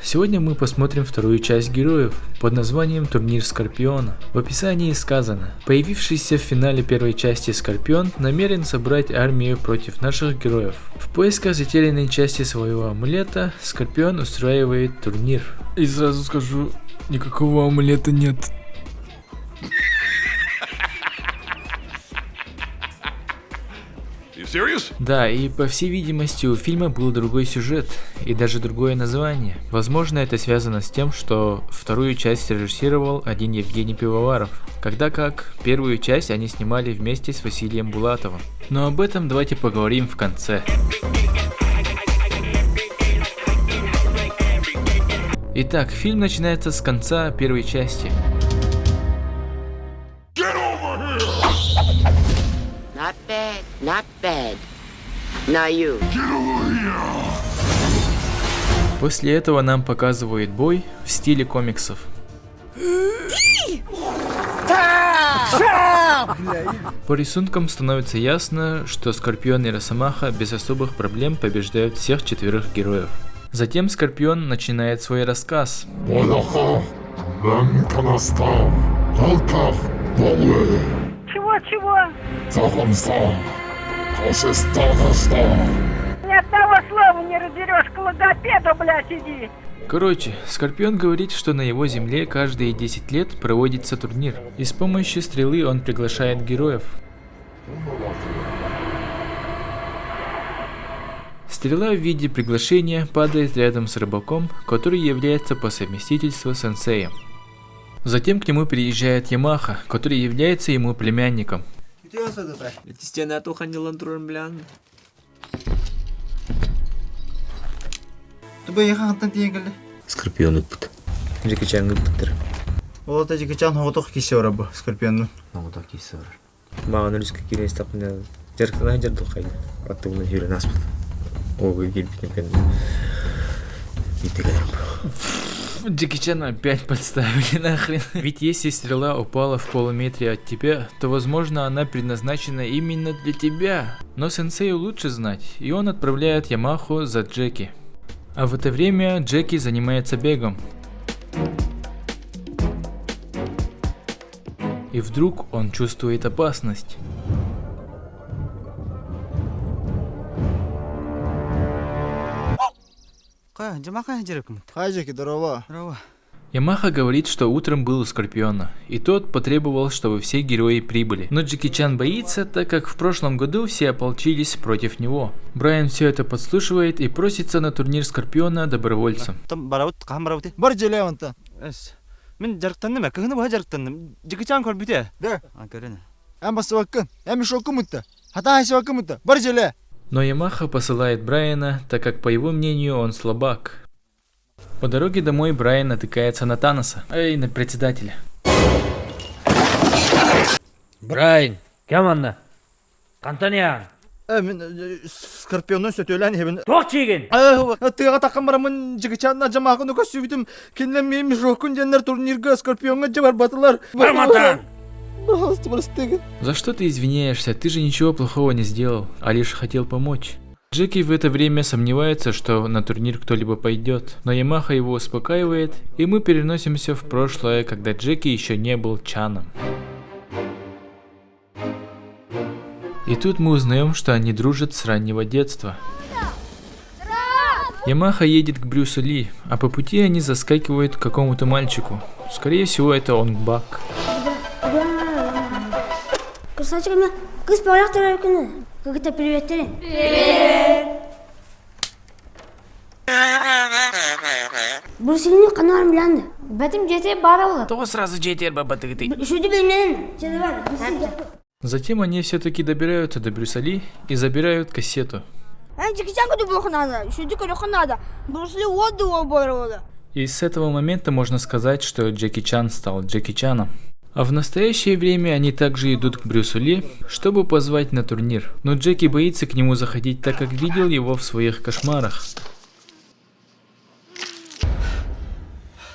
Сегодня мы посмотрим вторую часть героев под названием «Турнир Скорпиона». В описании сказано: появившийся в финале первой части Скорпион намерен собрать армию против наших героев. В поисках затерянной части своего амулета Скорпион устраивает турнир. И сразу скажу, никакого амулета нет. Да, и по всей видимости у фильма был другой сюжет и даже другое название. Возможно, это связано с тем, что вторую часть режиссировал один Евгений Пивоваров, когда как первую часть они снимали вместе с Василием Булатовым. Но об этом давайте поговорим в конце. Итак, фильм начинается с конца первой части. Not bad, not bad. Now you. После этого нам показывают бой в стиле комиксов. По рисункам становится ясно, что Скорпион и Росомаха без особых проблем побеждают всех четверых героев. Затем Скорпион начинает свой рассказ. Чего? Ни одного слова не разберешь, к логопеду, блядь, иди. Короче, Скорпион говорит, что на его земле каждые 10 лет проводится турнир, и с помощью стрелы он приглашает героев. Стрела в виде приглашения падает рядом с рыбаком, который является по совместительству сенсеем. Затем к нему приезжает Ямаха, который является ему племянником. Скорпион ыппыт. Джеки Чан ыппыттыр. Ол та Джеки Чан хоготох кисе ора бу Скорпиондун. Хоготох кисе ора. Маған үріскі керес тапында жарықтана жарды қайды. Аттығына жүрен аспыт. Ой, келбетен кен. Джеки Чана опять подставили нахрен. Ведь если стрела упала в полуметре от тебя, то возможно она предназначена именно для тебя. Но сенсею лучше знать, и он отправляет Ямаху за Джеки. А в это время Джеки занимается бегом. И вдруг он чувствует опасность. Хай Джеки, здорово. Ямаха говорит, что утром был у Скорпиона, и тот потребовал, чтобы все герои прибыли. Но Джеки Чан боится, так как в прошлом году все ополчились против него. Брайан все это подслушивает и просится на турнир Скорпиона добровольцем. Бар желеванта. Мен жарықтандым, көгіні бұға жарықтандым. Джеки Чан көрбіде? Да. Көріне. Амбасы вакын, шоку мутта. Хата хайси вакын мутта. Бар желе. Но Ямаха посылает Брайана, так как по его мнению он слабак. По дороге домой Брайан натыкается на Таноса, на председателя. Брайан, кем анна? Кантания? Мен Скорпиондун сөтөлән хебен. Тоқ чеген! Тыга таккан барамын Джеки Чанна жамагын көсүбүтүм. Кенлем мен жокун жаннар турнирге Скорпионга жабар батылар. Барматан! За что ты извиняешься? Ты же ничего плохого не сделал, а лишь хотел помочь. Джеки в это время сомневается, что на турнир кто-либо пойдет, но Ямаха его успокаивает, и мы переносимся в прошлое, когда Джеки еще не был Чаном. И тут мы узнаем, что они дружат с раннего детства. Ямаха едет к Брюсу Ли, а по пути они заскакивают к какому-то мальчику. Скорее всего, это Онг Бак. Красавчик, кыз баяқ тұрар күні. Как-то привет. Брюсселин қануар миланды. Бәтім жетер бара олар. То сразу жетер баба ты. Шуды білмеден. Затем они все-таки добираются до Брюса Ли и забирают кассету. И с этого момента можно сказать, что Джеки Чан стал Джеки Чаном. А в настоящее время они также идут к Брюсу Ли, чтобы позвать на турнир. Но Джеки боится к нему заходить, так как видел его в своих кошмарах.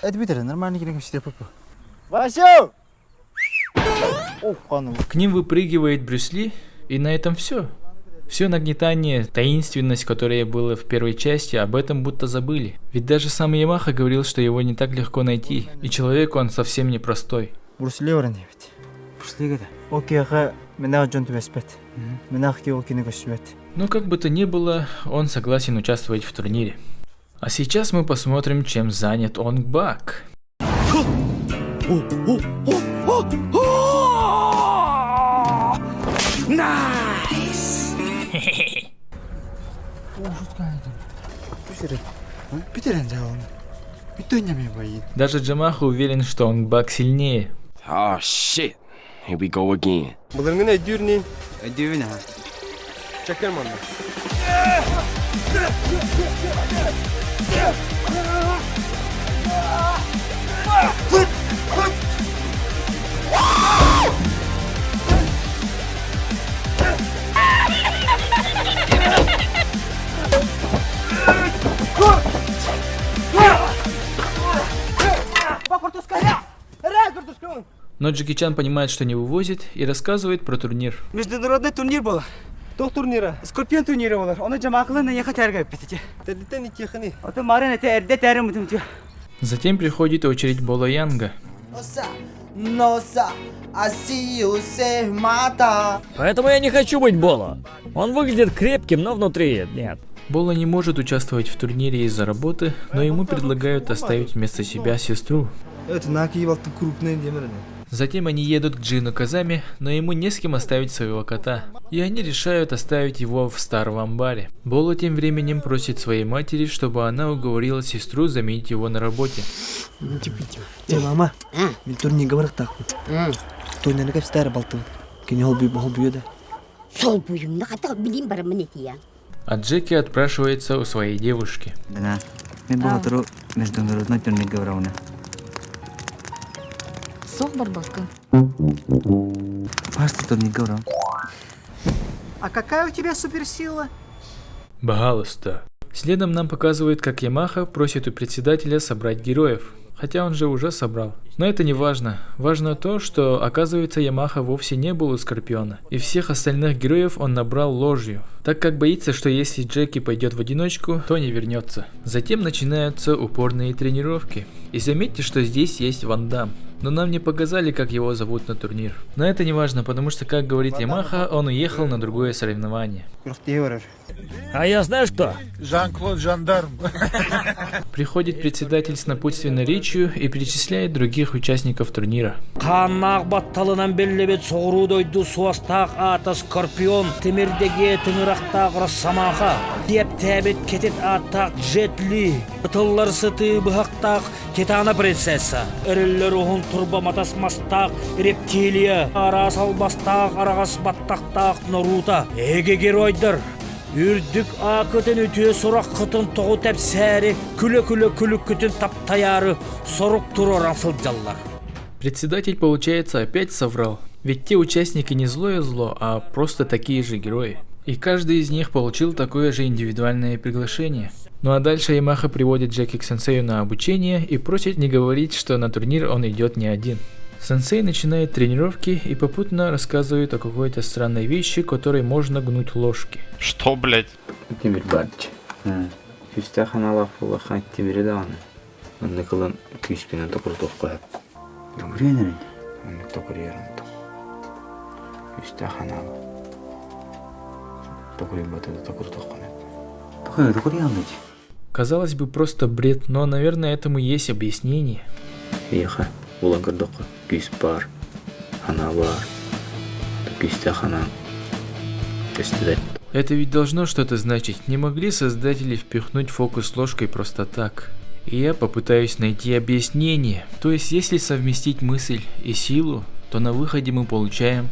Это Питер, нормально не сидит папа. Васю! К ним выпрыгивает Брюс Ли, и на этом все. Все нагнетание, таинственность, которая была в первой части, об этом будто забыли. Ведь даже сам Ямаха говорил, что его не так легко найти, и человек он совсем непростой. Брусиле баран ебет. Брюслиге да. Окейга менах жон түбеспет. Менах ки окини көсүбет. Но как бы то ни было, он согласен участвовать в турнире. А сейчас мы посмотрим, чем занят Онг Бак. Питерен жаун. Питонями боит. Даже Джамаха уверен, что Онг Бак сильнее. Oh shit. Here we go again. Буларгына дюрни. Дивина. Чекер манда. Но Джеки Чан понимает, что не вывозит, и рассказывает про турнир. Международный турнир был. Тох турнира. Скорпион турнирі болар. Оны жамақылы наяқа тәргі өппетіте. Тәдден итехани. Оты марен әте әрде тәрі мұтымтё. Затем приходит очередь Бола Янга. Поэтому я не хочу быть Боло. Он выглядит крепким, но внутри нет. Бола не может участвовать в турнире из-за работы, но ему предлагают оставить вместо себя сестру. Это наки валты крупные демерны. Затем они едут к Джину Казами, но ему не с кем оставить своего кота. И они решают оставить его в старом амбаре. Бола тем временем просит своей матери, чтобы она уговорила сестру заменить его на работе. Мама, мен турни говорах так. Тойнаны кеп старый балты. Кене холбую да. Сол буюмны хата билим бар минетия. А Джеки отпрашивается у своей девушки. Да, мен бұл тұру международный турнир говорауна. Соқ бар балка. Пасты турнир говорау. А какая у тебя суперсила? Пожалуйста. Следом нам показывают, как Ямаха просит у председателя собрать героев. Хотя он же уже собрал. Но это не важно. Важно то, что, оказывается, Ямаха вовсе не был у Скорпиона. И всех остальных героев он набрал ложью. Так как боится, что если Джеки пойдет в одиночку, то не вернется. Затем начинаются упорные тренировки. И заметьте, что здесь есть Ван Дам. Но нам не показали, как его зовут на турнир. Но это не важно, потому что, как говорит Ямаха, он уехал на другое соревнование. А я знаешь кто? Жан-Клод Жандарм. Приходит председатель с напутственной речью и перечисляет других участников турнира. Қаннақ батталынан беллебет соғырудойды суастақ аты Скорпион, темірдеге тыңырақтақ Росомаха, деп тәбет кетет аттақ Джет-Ли, ұтылар сыты бұхақтақ Кетана принцесса, әрілер ұғын тұрба матасмастақ Рептилия, ара салбастақ, арағас баттақтақ Наруто, әге геройдар. Үрдік ақытын өте сұрақ қытын тоғы тәп сәрі, күлі-күлі күлік күтін тап таяры, сұрық тұры рансыл жаллар. Председатель, получается, опять соврал. Ведь те участники не злое зло, а просто такие же герои. И каждый из них получил такое же индивидуальное приглашение. Ну а дальше Ямаха приводит Джеки к сенсею на обучение и просит не говорить, что на турнир он идет не один. Сенсей начинает тренировки и попутно рассказывает о какой-то странной вещи, которой можно гнуть ложки. Что, блядь? Темир бардыч. Күстаханалар фулахан темири да аны. Онда кылын күспенен токуртук коят. Өміренерін. Оны токурерін ток. Күстаханалы. Токури батыды токуртук коят. Токурерін. Казалось бы, просто бред, но, наверное, этому есть объяснение. Еха, улангырдық күс бар, ана бар, күстахана. Это ведь должно что-то значить. Не могли создатели впихнуть фокус ложкой просто так? И я попытаюсь найти объяснение. То есть, если совместить мысль и силу, то на выходе мы получаем...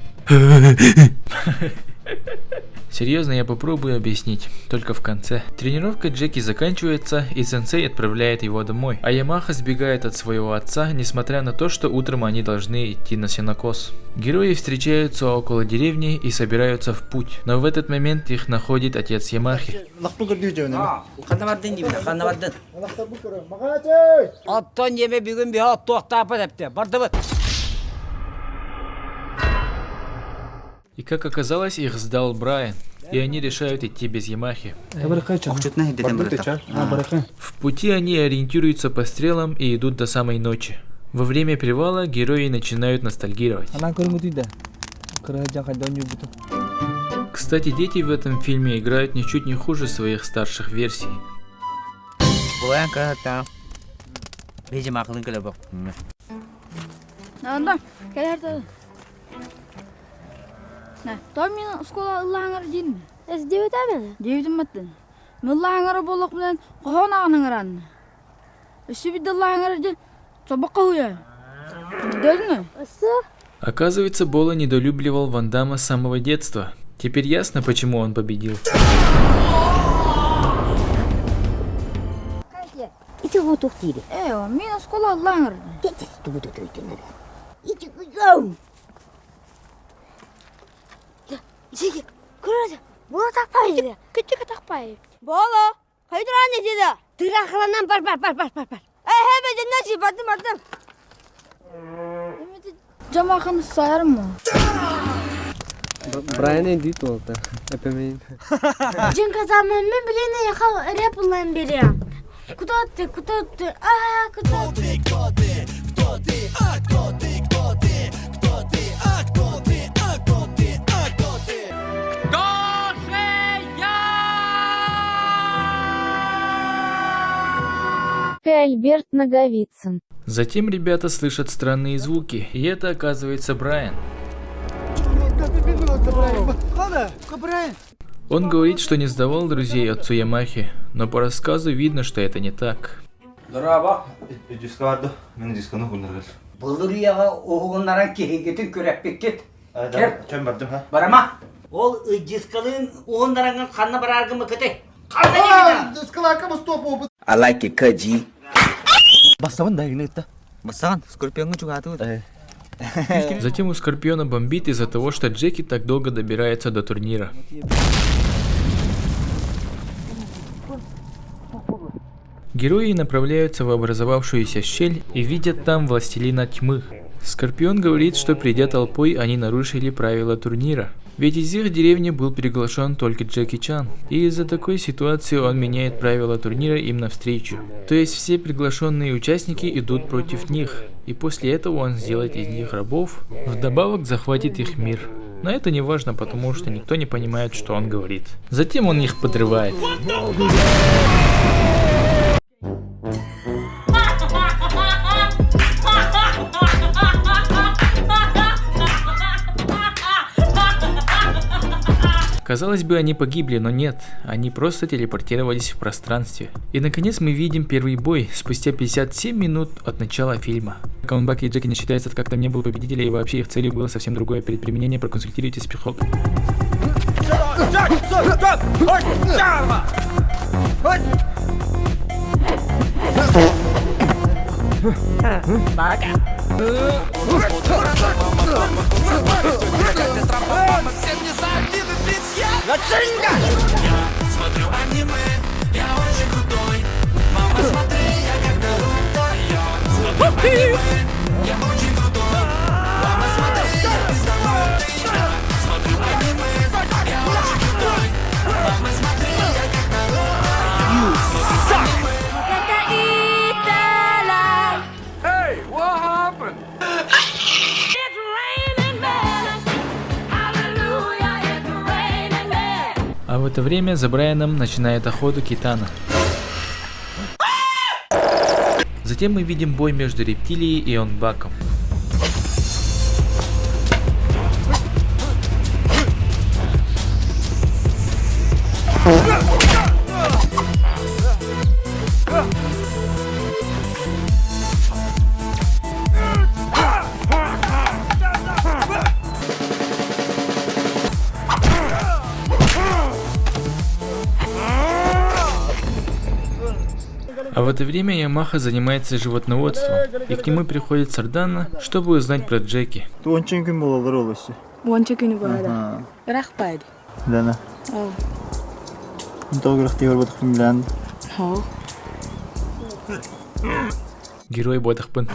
Серьезно, я попробую объяснить, только в конце. Тренировка Джеки заканчивается, и сенсей отправляет его домой. А Ямаха сбегает от своего отца, несмотря на то, что утром они должны идти на сенокос. Герои встречаются около деревни и собираются в путь. Но в этот момент их находит отец Ямахи. И как оказалось, их сдал Брайан, и они решают идти без Ямахи. В пути они ориентируются по стрелам и идут до самой ночи. Во время привала герои начинают ностальгировать. Кстати, дети в этом фильме играют ничуть не хуже своих старших версий. Мен школа ылаңыр дейін. Іздеу өтәмін. Деудің мәттін. Мен лаңыры болық білен қоған ағының ұран. Үші біді лаңыры дейін собаққа ұя. Дөдің Осы? Оказывается, Бола недолюбливал Ван Дамма с самого детства. Теперь ясно, почему он победил. Иті ғотуқ дейді. Мен школа лаңыр. Иті ғотуқ. Жеге, көреді. Бола тақпайды. Күттігі тақпайды. Бола, қайдыр әне деді? Тырақыланан бар. Әбеден нәші, бардым. Жамақын сайырым мұ? Брайан дейді ол да. Әпемейін. Жен қазамын мен білені яқал рэп ұлан берем. Кто ты? Кто ты? Альберт Наговицын. Затем ребята слышат странные звуки, и это оказывается Брайан. Он говорит, что не сдавал друзей отцу Ямахи, но по рассказу видно, что это не так. Бұлдырияға оғынларан кехегетін көрәппеккет. Барама, ол дискалын оғынларан қанна бар арғымы көте. I like it, Kaji. Затем у Скорпиона бомбит из-за того, что Джеки так долго добирается до турнира. Герои направляются в образовавшуюся щель и видят там Властелина Тьмы. Скорпион говорит, что придя толпой, они нарушили правила турнира. Ведь из их деревни был приглашен только Джеки Чан. И из-за такой ситуации он меняет правила турнира им навстречу. То есть все приглашенные участники идут против них. И после этого он сделает из них рабов, вдобавок захватит их мир. Но это не важно, потому что никто не понимает, что он говорит. Затем он их подрывает. Казалось бы, они погибли, но нет, они просто телепортировались в пространстве. И наконец мы видим первый бой, спустя 57 минут от начала фильма. Каунбак и Джеки не считаются, как там не было победителя, и вообще их целью было совсем другое. Перед применением проконсультируйтесь с психологом. Смотрю аниме, я очень крутой. Мама, смотри, я как Наруто. Смотрю аниме, я очень крутой. Мама, смотри, я пиздоватый. Смотрю аниме, я очень крутой. Мама, смотри, я как Наруто. You suck! Hey, what happened? А в это время за Брайаном начинает охоту Китана. Затем мы видим бой между Рептилией и Онбаком. А в это время Ямаха занимается животноводством, и к нему приходит Сардана, чтобы узнать про Джеки. Герой Бодахпан.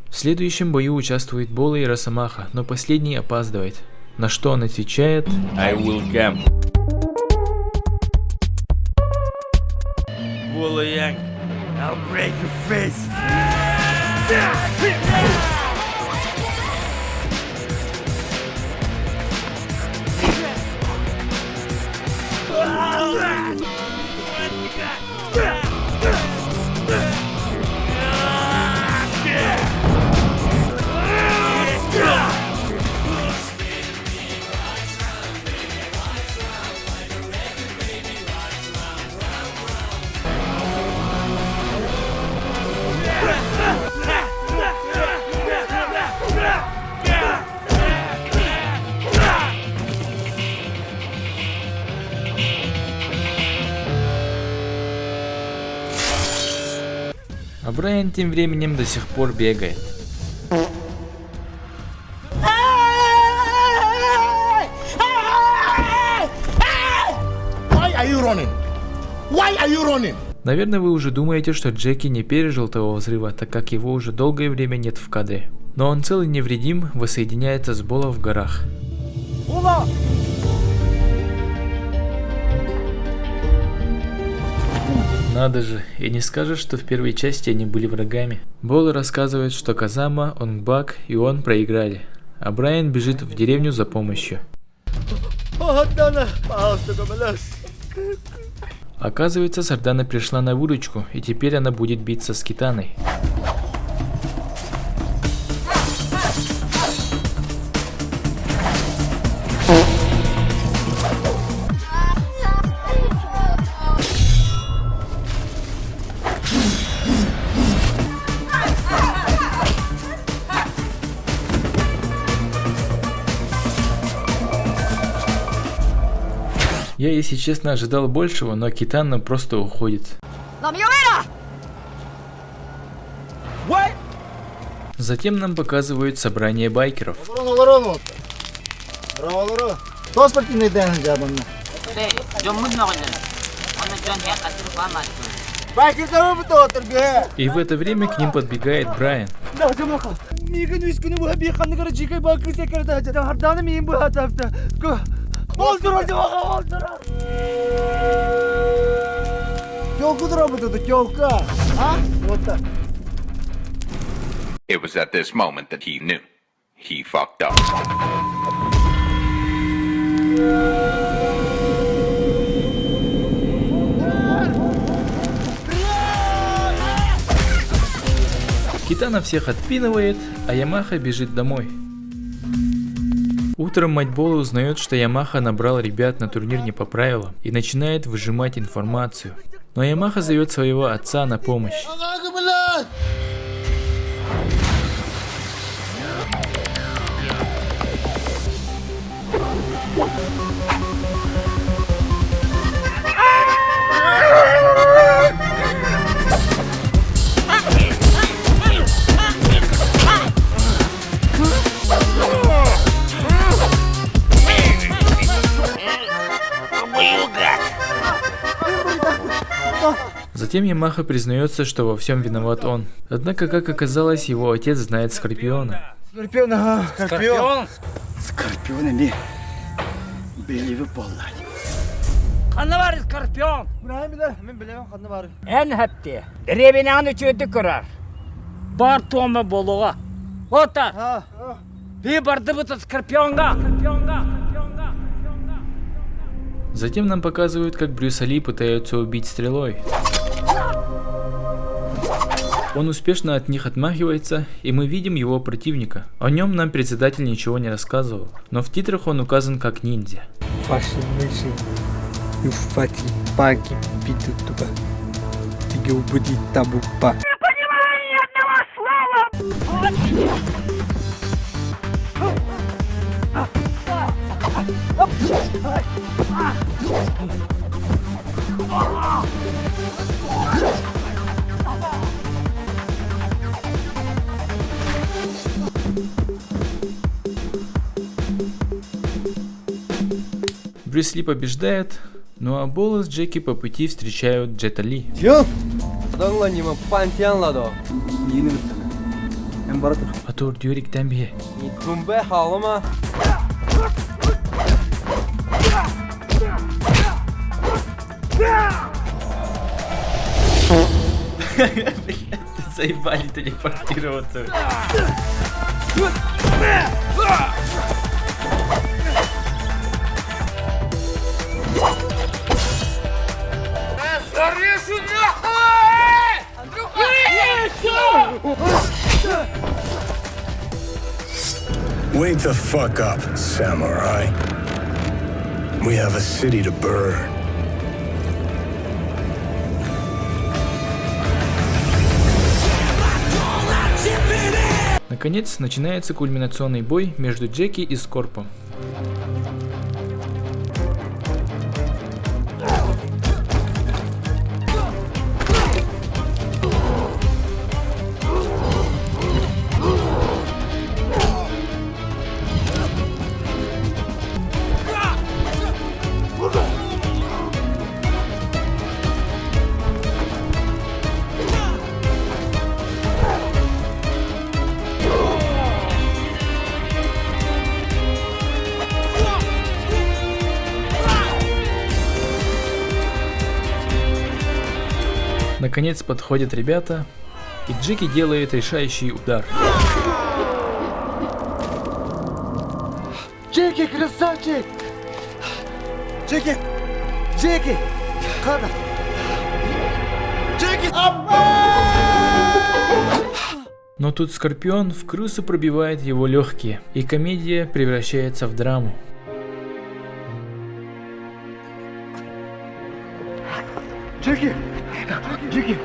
В следующем бою участвует Бола и Росомаха, но последний опаздывает. На что он отвечает: I will come. I'll break your face. А Брайан тем временем до сих пор бегает. Наверное, вы уже думаете, что Джеки не пережил того взрыва, так как его уже долгое время нет в кадре. Но он цел и невредим воссоединяется с Боло в горах. Надо же, и не скажешь, что в первой части они были врагами. Боло рассказывает, что Казама, Онгбак и он проиграли, а Брайан бежит в деревню за помощью. Оказывается, Сардана пришла на выручку, и теперь она будет биться с Китаной. Я, если честно, ожидал большего, но Китана просто уходит. Затем нам показывают собрание байкеров. И в это время к ним подбегает Брайан. It was at this moment that he knew. He fucked up. Китана всех отпинывает, а Ямаха бежит домой. Утром мать Боло узнает, что Ямаха набрал ребят на турнир не по правилам и начинает выжимать информацию. Но Ямаха зовет своего отца на помощь. Затем Ямаха признается, что во всем виноват он. Однако, как оказалось, его отец знает Скорпиона. Скорпион? Скорпионами были выполнять. Қаны бар Скорпион? Ән хәтте. Ребенаны чөті көрар. Бар тома болуға. Отар. Би барды бұты Скорпионға. Затем нам показывают, как Брюса Ли пытаются убить стрелой. Он успешно от них отмахивается, и мы видим его противника. О нем нам председатель ничего не рассказывал, но в титрах он указан как ниндзя. Брюс Ли побеждает, ну а Боло с Джеки по пути встречают Джета Ли. Атор Дюрик Тамбе. Заебали телепортироваться. Wake the fuck up, samurai. We have a city to burn. Наконец, начинается кульминационный бой между Джеки и Скорпом. Наконец подходят ребята, и Джеки делает решающий удар. Джеки, красавчик! Джеки! Джеки! Када! Джеки! Но тут Скорпион в крысу пробивает его легкие, и комедия превращается в драму. Джеки! Джеки!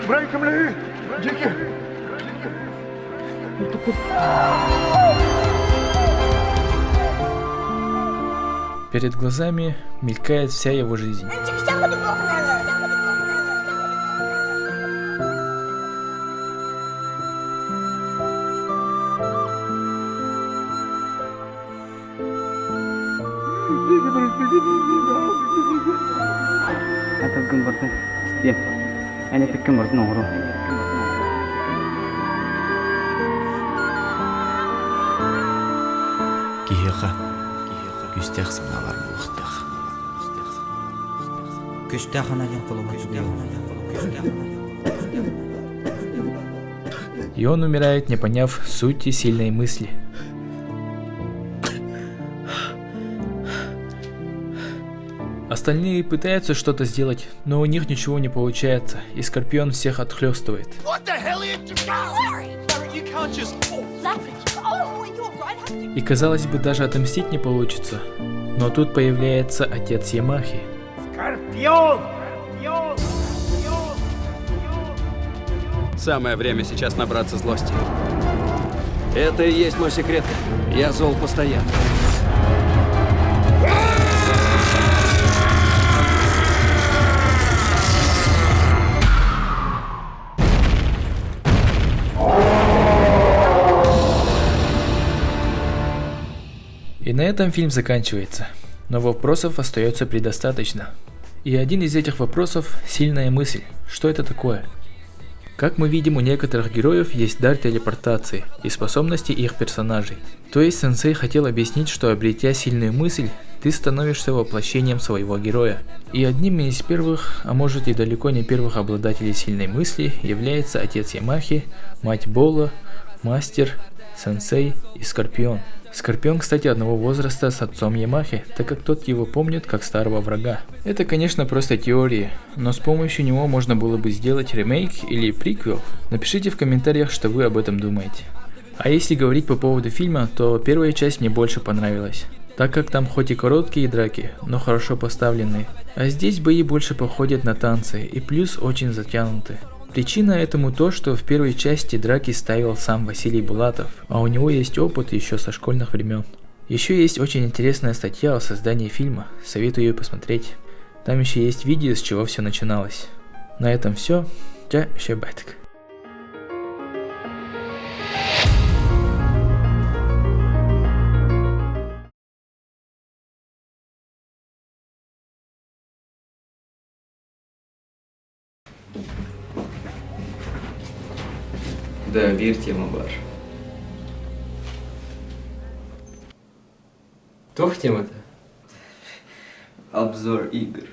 Брайка, бля! Джеки! Перед глазами мелькает вся его жизнь. Кихеха. Күстех саналар булыктах. И он умирает, не поняв сути сильной мысли. Остальные пытаются что-то сделать, но у них ничего не получается, и Скорпион всех отхлестывает. И казалось бы, даже отомстить не получится, но тут появляется отец Ямахи. Скорпион! Самое время сейчас набраться злости. Это и есть мой секрет. Я зол постоянно. И на этом фильм заканчивается, но вопросов остается предостаточно. И один из этих вопросов – сильная мысль. Что это такое? Как мы видим, у некоторых героев есть дар телепортации и способности их персонажей. То есть сенсей хотел объяснить, что обретя сильную мысль, ты становишься воплощением своего героя. И одним из первых, а может и далеко не первых обладателей сильной мысли является отец Ямахи, мать Бола, мастер, сенсей и Скорпион. Скорпион, кстати, одного возраста с отцом Ямахи, так как тот его помнит как старого врага. Это, конечно, просто теория, но с помощью него можно было бы сделать ремейк или приквел. Напишите в комментариях, что вы об этом думаете. А если говорить по поводу фильма, то первая часть мне больше понравилась, так как там хоть и короткие драки, но хорошо поставленные. А здесь бои больше походят на танцы и плюс очень затянуты. Причина этому то, что в первой части драки ставил сам Василий Булатов, а у него есть опыт еще со школьных времен. Еще есть очень интересная статья о создании фильма, советую ее посмотреть. Там еще есть видео, с чего все начиналось. На этом все. Ча, щебатик. Да, верьте, Мабар. Тух тема-то? Обзор игр.